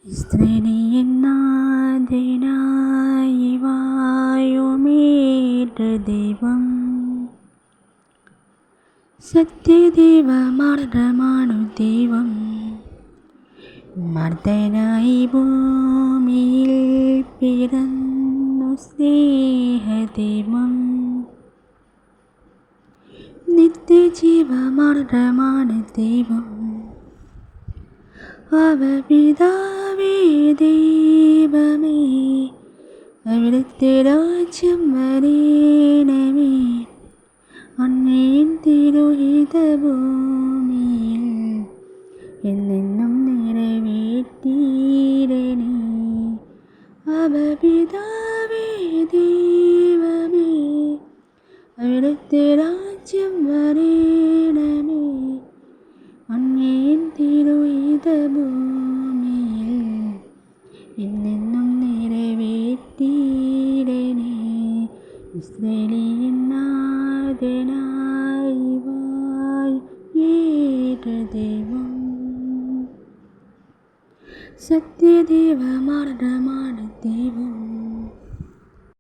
ഇസ്രായേലിൻ നാഥനായി വാഴുമേറ്റ ദൈവം സത്യദൈവമാർദ്ദമാണു ദൈവം. മർദ്ദനായി ഭൂമിയിൽ പിറന്നു സ്നേഹദൈവം. നിത്യജീവമാർദ്ദമാണ് ദൈവം. അവപിതാവേ ദൈവമേ, അവിടുത്തെ രാജ്യം വരേണമേ. അങ്ങേൻ തിരുഹിതഭൂമിയിൽ എന്നെന്നും നിറവേറ്റീരണേ. അവപിതാവേ ദൈവമേ, അവിടുത്തെ രാജ്യം വരേണമേ. അങ്ങേൻ തിരുഹിതഭൂമിയിൽ എന്നെന്നും നിറവേറ്റീരണേ. ഇസ്രായേലിൻ നാഥനായി വാഴുമേറ്റ ദൈവം സത്യദൈവമാർദ്ദമാണ് ദൈവം.